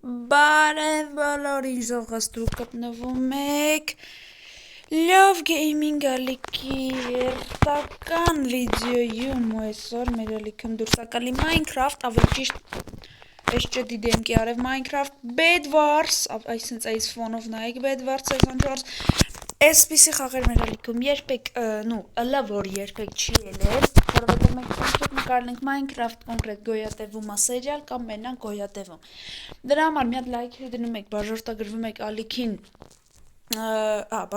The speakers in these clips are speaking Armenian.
Բարև բոլորին զողս դուք գտնվում եք Love Gaming ալիքի երթական վիդեոյում ու այսօր մեր ալիքում դուրս ակալի Minecraft, ավելի ճիշտ ես չդիդեմքի արև Minecraft Bed Wars, այսինքն այս ֆոնով նայեք Bed Wars սեզոն 4 Այսպիսի խաղեր մեր ալիքում երբեք, ըլա որ երբեք չի ելել, որովհետև մենք կոնկրետ նկարել ենք Minecraft կոնկրետ գոյատևում սերիալ կամ մենակ գոյատևում։ Դրա համար մի հատ լայքի դնում եք, բաժարտագրվում եք ալիքին,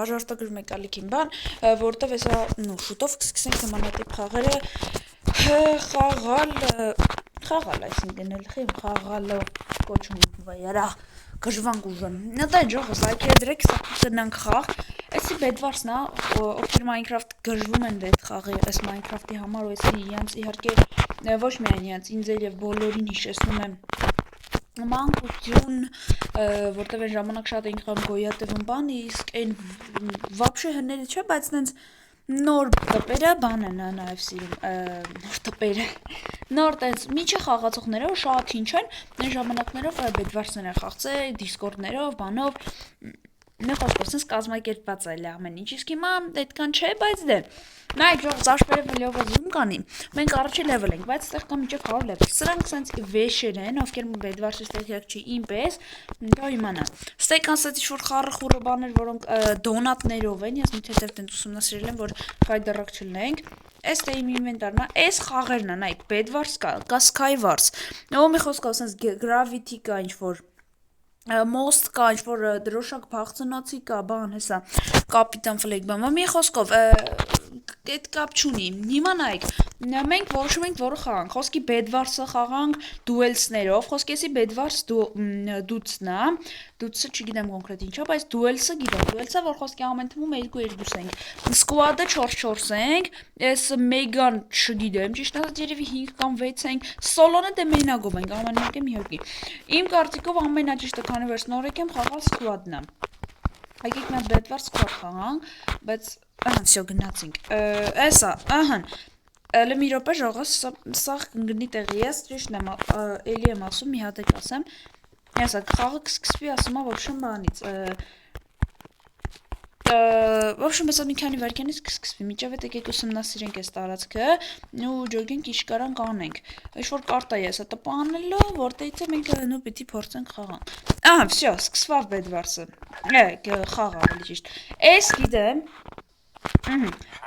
բաժարտագրվում եք ալիքին բան, որտև հեսա շուտով կսկսենք նմանատիպ խաղերը խաղալ, այսինքն խաղալը կոչում վայարա գժվանք ուժն։ Նտա ջողս լայքերը դրեք, սա կնանք խաղ։ Այսի Bed Wars-ն է, ովքեր Minecraft գժվում են այդ խաղի, այս Minecraft-ի համար ու այսի իրանց իհարկե ոչ միայն իրանց ինձ եւ բոլորին հիշեցնում եմ մանկություն, որտեղ այն ժամանակ շատ էինք խաղում գոյատևում բան, իսկ այն вообще հները չէ, բայց նենց նոր տպերը բան են նաև սիրում, նոր տպերը, նոր տենց միջի խաղացողներով շատ ինչ են, այն ժամանակներով Bed Wars-ներ են խաղացել, Discord-ներով, բանով, մի խոսքով sense կազմակերպված է ամեն ինչ, իսկ հիմա այդքան չէ, բայց դե նայեք ժողովուրդ աշպերևը լեվազում կանի, մենք առաջի level ենք, բայց այդտեղ կա մինչև 100 level, սրանք sense վեշեր են, ովքեր Bed Wars-ի ստեղյակ չի ինպես, դա իմանա, ստեյք ասած ինչ-որ խառը խուրը բաներ, որոնք դոնատներով են, ես մի թեթև տենց ուսումնասիրել եմ, որ խայդարակ չլնենք, այս դե իմ ինվենտարն է, այս խաղերն է, նայք, Bed Wars կա Sky Wars, ու մի խոսքով sense Gravity կա ինչ-որ Most կա ինչ-որ դրոշակ փախցնացի կա, բան հեսա, Կապիտան Ֆլեգ բան, մի խոսքով, այդ կապ չունի, հիմա նայք, մենք որոշում ենք որը խաղանք, խոսքի Bed Wars-ը խաղանք դուելսներով, խոսքի եսի Bed Wars դուծն է, դուծը չգիտեմ կոնկրետ ինչա, բայց դուելսը գիտեմ, դուելսը, որ խոսքի ամեն թվում 2-2 ենք, Squad-ը 4-4 ենք, ես Megan չգիտեմ, ճիշտ ասած երևի 5 կամ 6 ենք, Solo-ը դե մենագով ենք, ամեն մեկ եմ իհարկի, իմ կարծիքով ամենաճիշտը քանի որ նորեկ եմ խաղալ Squad-ն է, եկեք մի հատ Bed Wars Squad խաղանք, բայց всё գնացինք, էսա, Էլի մի րոպե ժողովուրդ, սա կգնի տեղի ես, ճիշտն եմ, էլի եմ ասում, մի հատ եք ասեմ, էսա խաղը կսկսվի ասում է ոբշեմ բանից, ոբշեմ հեսա մի քանի վայրկյանից կսկսվի, միջև հետ եկեք ուսումնասիրենք այս տարածքը, ու ջոգենք ինչ կարանք անենք, ինչ-որ կարտա է հեսա տպանելով, որտեղից է մենք պիտի փորձենք խաղանք, всё, սկսվավ Bed Wars-ը, խաղ ավելի ճիշտ, այս գիտեմ,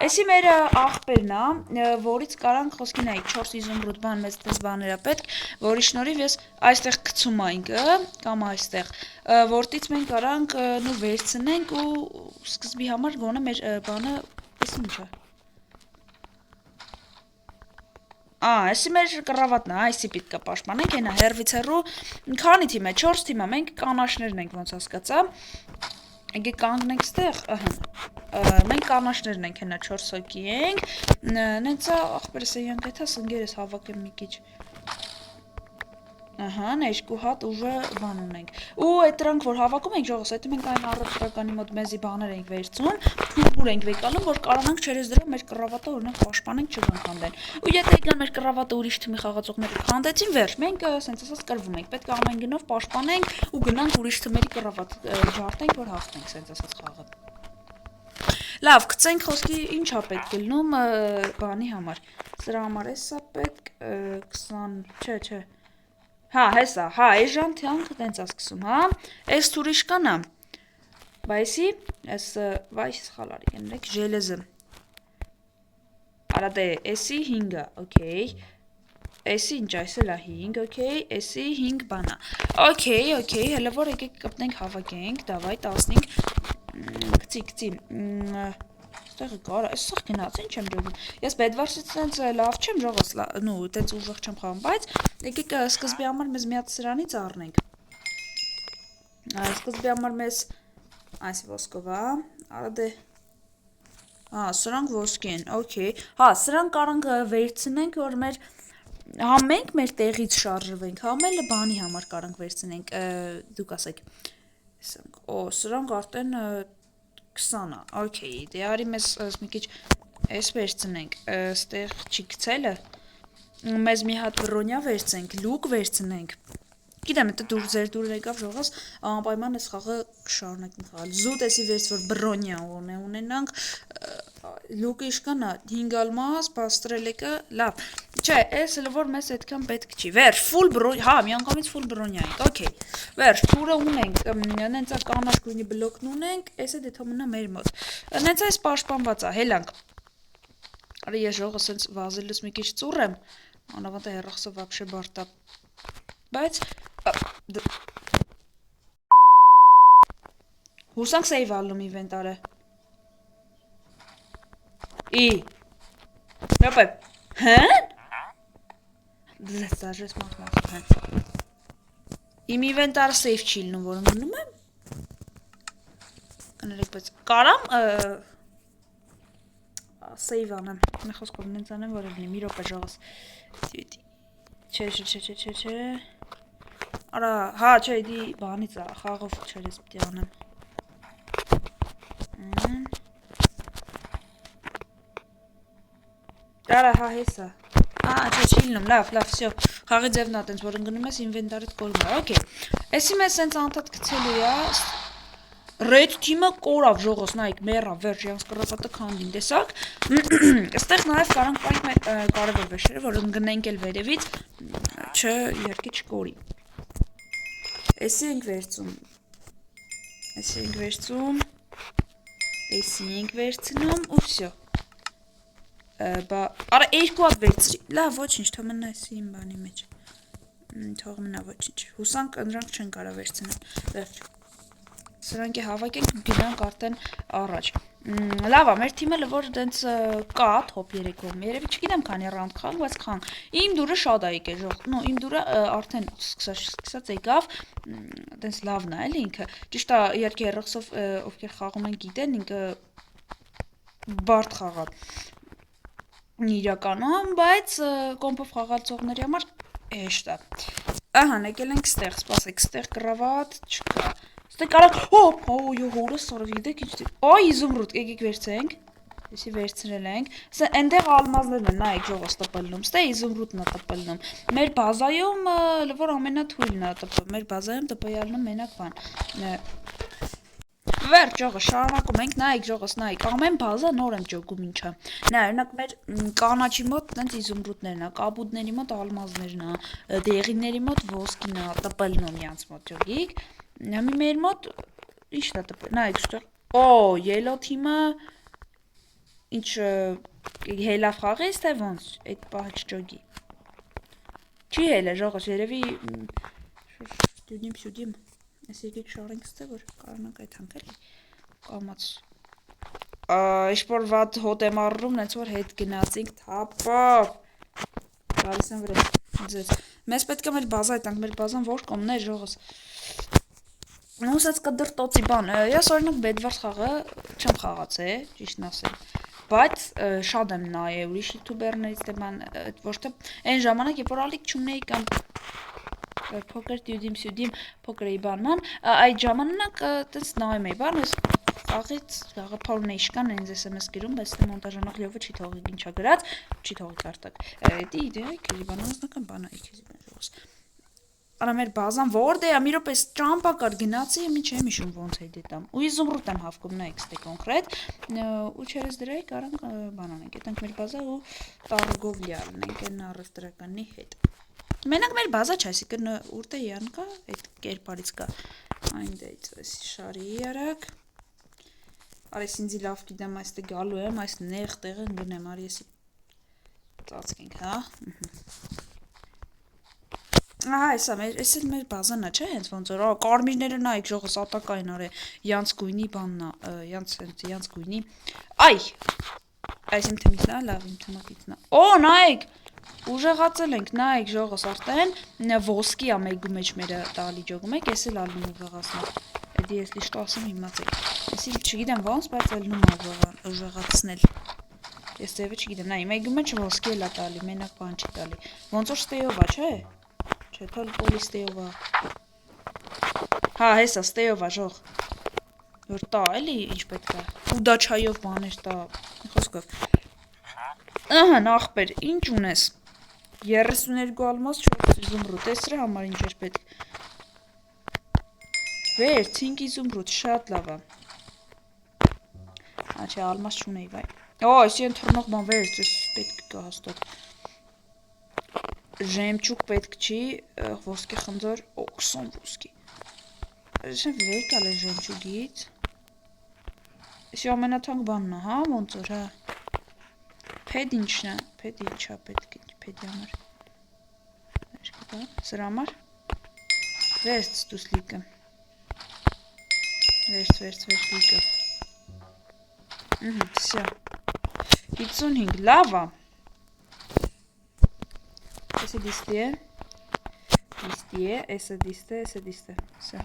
Էսի մեր աղբերն է, որից կարանք խոսքի նայք 4 իզոմրուտ բան մեծ տես բաներ է պետք, որի շնորհիվ ես այստեղ գցում այնքը, կամ այստեղ, որտից մենք կարանք վերցնենք ու սկզբի համար գոնե մեր բանը, էս ինչ է։ Էսի մեր կռավատն է, այսի պիտի պաշտպանենք, այնա հեռվից հեռու, քանի թիմ է, 4 թիմ է, մենք կանաշներն ենք ոնց հասկացա, եկեք կանգնենք ստեղ, մենք կանաշներն ենք, հենա 4 հոգի ենք, նենցա աղբերս է յանք էթա սնգերս հավակ եմ մի քիչ, երկու հատ ուժը բան ունենք, ու այդ դրանք որ հավաքում ենք ժողովուրդ, այդ մենք այն առողջականի մոտ մեզի բաներ ենք վերցնում, թուրբուր ենք վեկանում, որ կարողանանք չերես դրա մեր կռավատը օրինակ պաշտպանենք չգան խանդեն, ու եթե եկան մեր կռավատը ուրիշ թիմի խաղացողները խանդեցին վերջ, մենք սենց ասած կռվում ենք, պետք է ամեն գնով պաշտպանենք ու գնանք ուրիշ թիմերի կռավատ ջարդենք, որ հաղթենք սենց ասած խաղը։ Լավ, գցենք խոսքի ինչա պետք գլնում բանի համար, սրա համար էսա պետք 20, չէ, հեսա, այժան թյանքը տենց է սկսում, այս թուրիշ կանա, բայսի, այս սխալ արի գնրեք, ժելեզը, արա դե, էսի 5-ը, օքեյ, էսի ինչ այս էլ է 5, օքեյ, էսի 5 բանա, օքեյ, հելը որ եկեք կպտնենք հավակենք, դավայ 15, գցի, ստեղը կարա, այս սաղ գնաց, ինչ եմ ժողում, ես Bed Wars-ից տենց լավ չեմ ժողոս, տենց ուժեղ չեմ խաղում, բայց եկեք սկզբի համար մեզ մի հատ սրանից առնենք, սկզբի համար մեզ այս ոսկով արա դե, սրանք ոսկի են, օքեյ, սրանք կարանք վերցնենք, որ մեր, մենք մեր տեղից շարժվենք, էլ բանի համար կարանք վերցնենք, դուք ասեք, սրանք արդեն 20-ը, օքեյ, դե արի մեզ մի քիչ այս վերցնենք, ստեղ չի գցելը, մեզ մի հատ բրոնյա վերցնենք, լուկ վերցնենք, Գիտեմ, դա դուր ձեր դուրը եկավ ժողովս, անպայման այս խաղը կշարունակենք խաղալ։ Զուտ էսի վերց որ բրոնյա ունենանք, լուկը իշկանա 5 ալմաս, պաստրելեկը, լավ։ Չէ, այս էլ որ մեզ այդքան պետք չի։ Վերջ, full բրոնյա, հա, միանգամից full բրոնյա ենք, օքեյ։ Վերջ, թուրը ունենք, նենց կանաչ գույնի բլոկն ունենք, էսը դե թող մնա մեր մոտ։ Նենց այս պաշտպանված է, հելանք։ Արա ես ժողը սենց վազելուց մի քիչ ծուռ եմ, անավանդ է հեռախսը вообще բարդա։ Բայց հուսանք սեյվ ալնում իվենտարը։ Նոպե, հեն? Դες դաժես մախմաս հեն։ Իմ իվենտարը սեյվ չի լնում, որ ընգնում եմ։ Կներեք, բայց կարամ սեյվ անեմ։ Մի խոսքով նենց անեմ, որ լինի, մի րոպե ժողս։ Չէ։ Արա, հա, չէ, դի բանից է, խաղով չեր ես պիտի անեմ։ Արա, հա, հեսա։ Չէ, չի լինում, լավ, վсё։ Խաղի ձևն է տենց, որ ընգնում ես ինվենտարիդ կորում է, օքեյ։ Էսի մեզ սենց անդադ գցելու է, Red team-ը կորավ ժողոս, նայք, մեռավ, վերջ, յանց կռապատը քանդին, տեսակ։ Այստեղ նաև կարանք պայք մեր կարևոր վեշերը, որ ընգնենք էլ վերևից, երկի չկորի։ Էսի ենք վերցնում, ու վсё։ Արա, երկու հատ վերցրի, լավ, ոչինչ, թող մնա էսի իմ բանի մեջ։ Թող մնա ոչինչ, հուսանք ընդրանք չեն կարա վերցնեն, վերջ։ Սրանք է հավաքենք գնանք արդեն առաջ։ Լավ է, մեր թիմը որ դենց կա թոփ 3-ում, երևի չգիտեմ քանի ռաունդ խաղանք, բայց խաղանք։ Իմ դուրը շատ է եկել ժող, նո իմ դուրը արդեն սկսած եկավ, դենց լավն է էլի ինքը։ Ճիշտ է, իհարկե երրորդով ովքեր խաղում են գիտեն, ինքը բարդ խաղ է իրականում, բայց կոմպով խաղացողների համար հեշտ է։ Ահա, եկել ենք ստեղ, սպասեք, ստեղ կրավատ չկա։ Ստեղ կարակ, հորս սորով գիտեք ինչ իզումրուտ, եկեք վերցենք, եսի վերցրել ենք, ընդեղ ալմազներն են, նայեք ժողոս տպլնում, ստեղ իզումրուտն է տպլնում, մեր բազայում, որ ամենաթույլն է տպլնում, մեր բազայում տպայալնում մենակ բան, վերջ ժողոս, շարունակում ենք, նայեք ժողոս, նայեք, ամեն բազա նոր եմ ճոգում ինչա, նայ, օրինակ մեր կանաչի մոտ տենց իզումրուտներն է, կաբուդների մոտ ալմազներն է, դեղիների մոտ ոսկին է, տպլնում յանց մոտ ճոգիկ, Նամի մեր մոտ ինչ-ն է տպել, նայք շտեղ, ելո թիմը, ինչ հելավ խաղես, թե ոնց, այդ պահը չճոգի, չի հել է ժողոս, երևի, սյուդիմ, ես եկեք շարենք ստե, որ կարանանք այդ հանկելի, կամաց, իշպոր վատ հոտ եմ առում, նենց որ հետ գնացինք, թապով, գալիս եմ վրես, մեզ պետք է մեր բազա այտանք, մեր բազան որ կոմներ ժողոս, Նուսած կդրտոցի բան, ես օրինակ Bedwars խաղը չեմ խաղաց ճիշտն ասել, բայց շատ եմ նայել ուրիշ յութուբերներից դե բան, ոչ թե այն ժամանակ երբ որ ալիք չունեի կամ փոքր սյուդիմ փոքր էի բանման, այդ ժամանակ տես նայում էի բան, ես խաղից գաղափար ունեի շկան ինձ SMS գրում, բայց դե մոնտաժանող լյովը չի թողի ինչա գրած, չի թողի կարտակ, դի դե քեզի բան անձնական բան է քեզի բան ժողոս Արա մեր բազան որդ է, մի րոպե ճամպա կար գնացի, մի չեմ հիշում ոնց է դետամ։ Ու իզումրուտ եմ հավքում նայեք ստե կոնկրետ, ու չերես դրայի կարանք բան անենք, այդենք մեր բազա ու տարգովլի առնենք այն առևտրականի հետ։ Մենակ մեր բազա չէ, այսինքն ուր է յանկա, այդ կերպարից կա։ Այն դեից այս շարի արագ։ Արես ինձ լավ գիտեմ այստեղ գալու եմ, այս նեղ տեղը գնեմ, արի էսի ծածկենք, հա։ Ահա, այս էլ մեր բազանա, չէ, հենց ոնց որ, կարմիրները նայեք ժողոս ատակային արե, յանց գույնի բաննա, յանց գույնի, այ, այս իմ թմիցնա, լավ իմ թմակիցնա, նայեք, ուժեղացել ենք, նայեք ժողոս արտեն, ոսկի ամեգու մեջ մերը տալի ջոգում եք, ես էլ ալնում ուժեղացնել, էդի ես լիշտո ասեմ հիմացեք, ես իլ չգիտեմ ոնց, բայց ելնում ուժեղացնել, ես ձևը չգիտեմ, նայ, մեգու մեջ ոսկի էլ տալի, մենակ բան չի տալի, ոնց որ ստեյով է, չէ Չէ, թոլ պոլի ստեյովա Հա, հեսա, ստեյովա, ժող Որ տա, էլի, ինչ պետք է Ու դա չայով բաներ տա Խոսքով Ահն, աղպեր, ինչ ունես 32 ալմաս, 4 զումրուտ Տեսրը համար ինչ էր պետք Վեր, 5 իզումրուտ, շատ լավ է։ Չէ, ալմաս չունեի, վայ։ Այսի են թռնող բան վեր, ձեզ պետք կա հաստատ։ Ժեմչուկ պետք չի, ոսկի խնձոր, 20 ոսկի։ Այսին վեր կալ է ժեմչուգից։ Այսի ամենաթանկ բանն է, հա, ոնց որ, հա։ Փեդ ինչն է, փեդ ինչա պետք է, փեդի համար։ Սրա համար։ Վերց դուս լիկը։ Վերց լիկը։ Всё. 55, լավ է։ Էսը դիստի է։ Էսը դիստե։ Всё։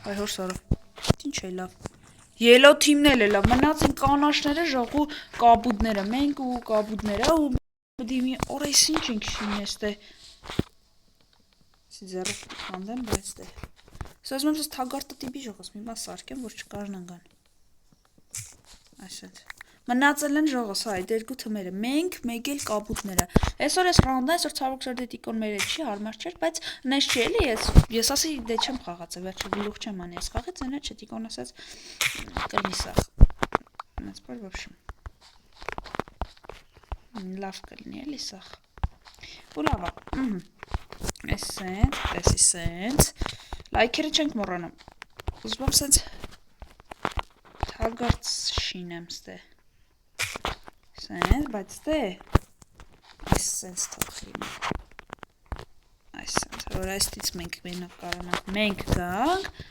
Այ հոր սարը։ Ինչ է լավ։ Ելո թիմն էլ է լավ, մնացին կանաչները, ժողու կաբուդները, մենք ու կաբուդները ու դիմի օրես ինչ ենք շինի էստե։ Ձեռով հանդեմ, բայց դե։ Սազում եմ թագարտը տիպի ժողոս, մի բան սարկեմ, որ չկարնան գան։ Այսպես։ Մնացել են ժողոս, հա, այդ երկու թմերը, մենք, մեկ էլ կապուտները։ Այսօր ես ռանդա, այսօր ցավոք սրտի տիկոն մեր չի, հարմար չէր, բայց նես չի էլի, ես ասի դե չեմ խաղացել, վերջը գլուխ չեմ անի, ես խաղեց, այնա չէ, տիկոն ասաց կլինի սախ։ Այնպես բար вообще։ Լավ կլինի էլի սախ։ Ու լավ է։ Սենց, լայքերը չենք մոռանա։ Ուզում եմ սենց թագարց շինեմ ստե։ Սենց, բայց ստե այս սենց թողխիմ։ Այս սենց, որ այստից մենք մենակ կարանանք, մենք գանք,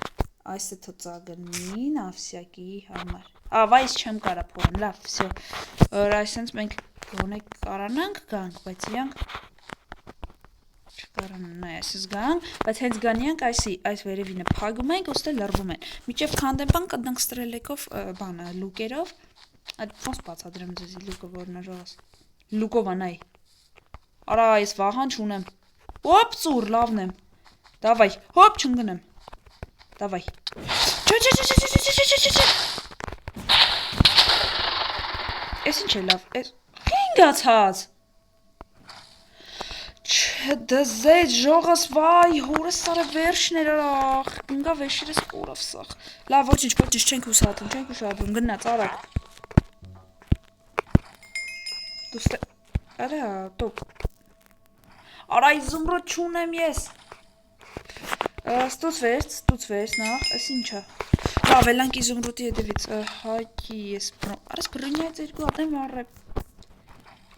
այսը թծագնի, նավսյակի համար։ Ավա, ես չեմ կարա փորեմ, լավ, վսյո, որ այս սենց մենք գոնեք կարանանք գանք, բայց իանք չկարանան, այսս գանք, բայց հենց գանյանք այս վերևինը պագում ենք, ոստե լրվում են։ Միջև կանդեմ բան կդնք ստրելեկով բանը, լուկերով, այդ ոնց բացադրեմ ձեզի լուկը որնա ժողս, լուկով անայ, արա ես վաղան չունեմ, ոպ ծուր, լավն եմ, դավայ, հոպ չնգնեմ, դավայ, ես ինչ է լավ, հինգացած, Չդզեց ժողս վայ, հորս սարը վերջներ արախ, ինգա վեշիրս կորավ սախ, լավ ոչինչ, չենք ուսատում, գնաց արակ, դուստե, արա, տոպ, արա իզումրոտ չունեմ ես, ստուց վերց, նախ, ես ինչա, լավ, էլանք իզումրոտի հետևից, հայքի ես, արես բրինյայց երկու ատեմ արրեպ,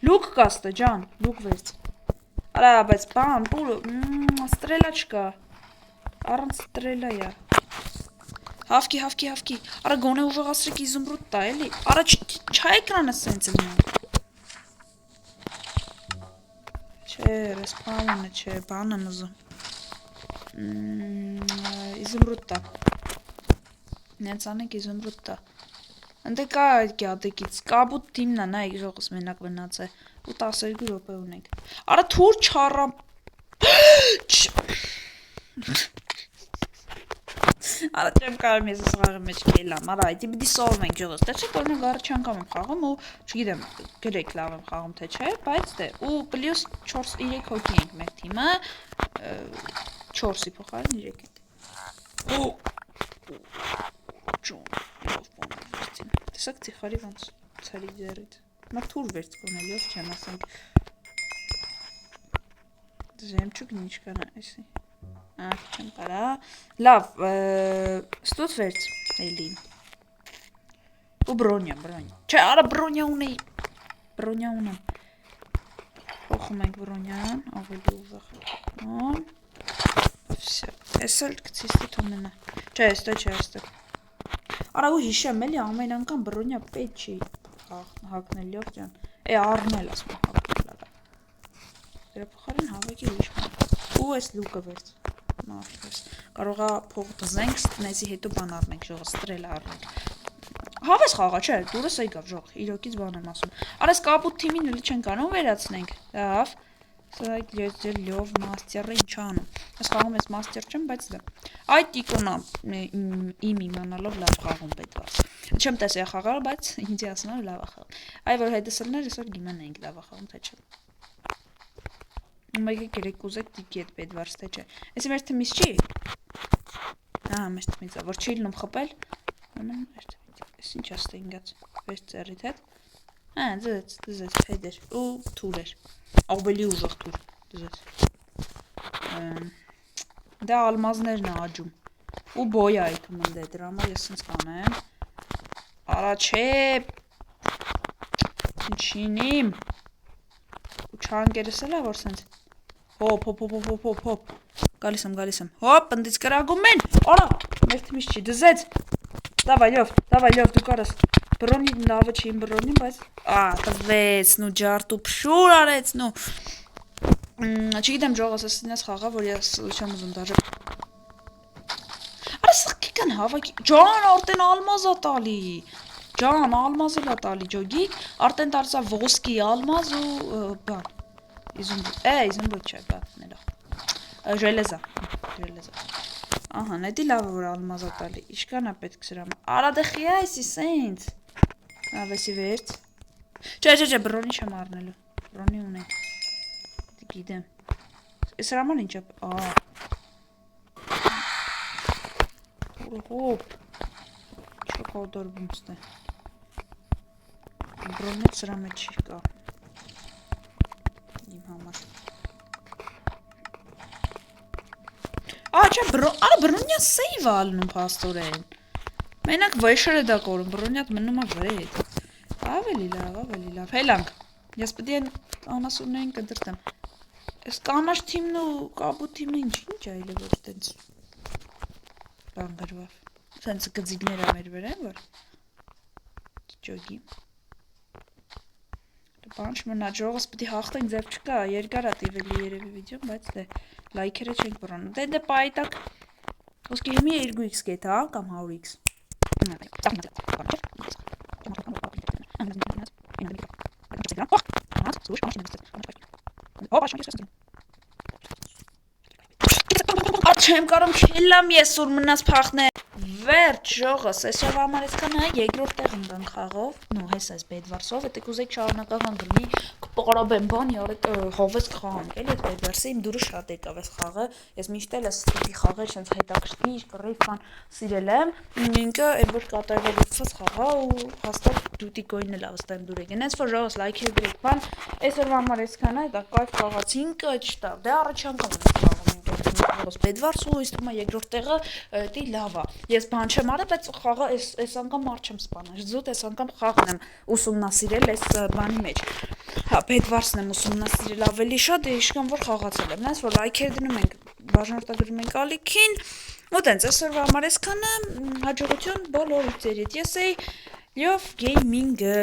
լուկ կաստը, ջան, լուկ վերց, Արա, բայց բան, պուլը, ստրելա չկա, առանց ստրելա յա, հավքի, արա գոնե ուժաղասրիկ իզումրուտ տա, էլի, արա չա էկրանը սենց լնա, չէ, ռեսպաունը չէ, բան եմ ուզում, իզումրուտ տա, նենց անենք իզումրուտ տա, ընդ կա այդ գյատեկից, կաբուտ թիմն է, նայք ժողս մենակ վնաց է, ու 12 րոպե ունենք, արա թուր չարամ, արա չեմ կարում ես սղաղի մեջ կելամ, արա այդի բիդի սովմ ենք ժողս, թե չէ կորնը գարը չանգամ եմ խաղում ու չգիտեմ գրեք լավ եմ խաղում թե չէ, բայց դե, ու պլյուս 3 հոգի ենք մեր թիմը, 4-ի փոխարեն 3 ենք, տեսակ ծիխարի ոնց ծարի ձերից, նա թուր վերց կոնել, չեմ ասենք, Ժեմչուկն ինչ կանա, այսի, չեմ կարա, լավ, ստուց վերց, էլի, ու բրոնյա, չէ, արա բրոնյա ունեմ, հոխում ենք բրոնյան, ավելի ուվախ, ես էլ կցիս տիտ ունենա, չէ, այստեղ, արա ու հիշեմ էլի ամեն անգամ բրոնյա պետ չի հակնելիով ճան, առնել ասում հակնել արա, դրա փոխարեն հավեկի ուրիշ բան, ու ես լուկը վերց, կարողա փող դզենք, նեզի հետո բան առնենք, ժողը ստրել առնենք, հավես խաղա, չէ, դուրս եկավ ժող, իրոքից բան եմ ասում, արես կապուտ թիմին էլի չեն կանոն վերացնենք, լավ, սայք լյով մաստերը ինչ անում, ես խաղում ես մաստեր չեմ, բայց դա, այդ տիկոնա իմ իմանալով լավ խաղում պետվաս, չեմ տեսել խաղալ, բայց ինձի ասնավ լավ խաղում, այ որ հետսլներ եսօր գիման ենք լավ խաղում, թե չէ, մեկը կերեք ուզեք տիկի հետ պետվարս, թե չէ, եսի մեր թմիս չի, Ահա, մեծ թիմից է, որ չի լինում խփել։ Այս ինչ է ստենգած։ Վեր ծերիդ հետ։ Հա, դզեց, փեդեր ու թուրեր։ Ավելի ուժեղ թուր, դզեց։ Դա ալմազներն է աճում։ Ու բոյ է այդում ընդ է, դրա համար ես ինձ կանեմ։ Արա չէ։ Ինչինիմ։ Ու չանգերս էլա, որ սենց։ Հոպ։ Գալիս եմ։ Հոպ, ընդից կրագում են։ Արա, մեր թիմից չի, դզեց։ Դավայ լյով, դու կարաս։ Բրոնի լավը չի իմ բրոնին, բայց տվեց, նու ջարդու փշուր արեց, նու։ Չգիտեմ ջողս ես ինձ խաղա, որ ես չեմ ուզում դաժե։ Արա սխքի կան հավաքի, ջան, արդեն ալմազա տալի։ Ջան, ալմազը լա տալի, ջոգիկ, արդեն տարսա ոսկի ալմազ ու բան։ Իզումբոյ չէ, բատնելա։ Ժելեզա։ Ահա, նետի լավը, որ ալմազա տալի, իշկան է պետք սրամ։ Արա դե խիա եսի սենց։ Ավեսի վերց։ Չէ, բրոնի չեմ առնելու, բրոնի ունենք, գիտեմ, ես հրաման ինչ է, հոպ, չա կողդորվում ստե, բրոնից սրա մեջ չի կա, իմ համար, չէ, բրոնյա սեյվ ալնում պաստորեն, մենակ վեշր է դա կորում, բրոնյատ մնում է վրետ, ավելի լավ, հելանք, ես պտի են անասուրներին կդրտեմ, ես կանաշ թիմն ու կաբու թիմն ինչ այլ է, որ տենց բան գրվավ, տենց գծիգներ է մեր վեր են, որ ջոգի, բան չմնա, ջողս պտի հաղթենք ձև չկա, երկար է տիվելի երևի վիդյոն, բայց դե, լայքերը չենք բրոնում, դե պայտակ, ոսկի հիմի 2x գետ, հա, կամ 100x, չեմ կարում քելամ ես ուր մնաց փախնե վերջ ժողս այսօր համար այսքան է երկրորդ տեղ ընկանք խաղով նո հես այս բեդվարսով եթե կուզեք շարունակական գրնի կպարաբեմ բան յարեք հովես խաղանք էլի այդ բեդվարսը իմ դուրը շատ եկավ այս խաղը ես միշտ էլ այս տիպի խաղեր sense հետաքրքիր կռիվ բան սիրել եմ ինքը այդ որ կատարելացած խաղա ու հաստատ դուտիկոյնն էլ ավստայեմ դուր եկեն այս որ ժողս լայքեր գրեք բան այսօր համար այսքան է դա կայֆ խաղացինք չտա դե առաջ անգամ եմ խաղում Bedwars ու իսկ հիմա երկրորդ տեղը դի լավ է։ Ես բան չեմ արել, բայց խաղը այս անգամ մարդ չեմ սպանել։ Զուտ այս անգամ խաղն եմ ուսումնասիրել այս բանի մեջ։ Հա, Bedwars-ն եմ ուսումնասիրել ավելի շատ, իշքան որ խաղացել եմ։ Նայես որ լայքեր դնում ենք, բաժանորդագրում ենք ալիքին։ Ու տենց այսօրվա համար այսքանը հաջողություն բոլորիդ։ Ես էի Լյով գեյմինգը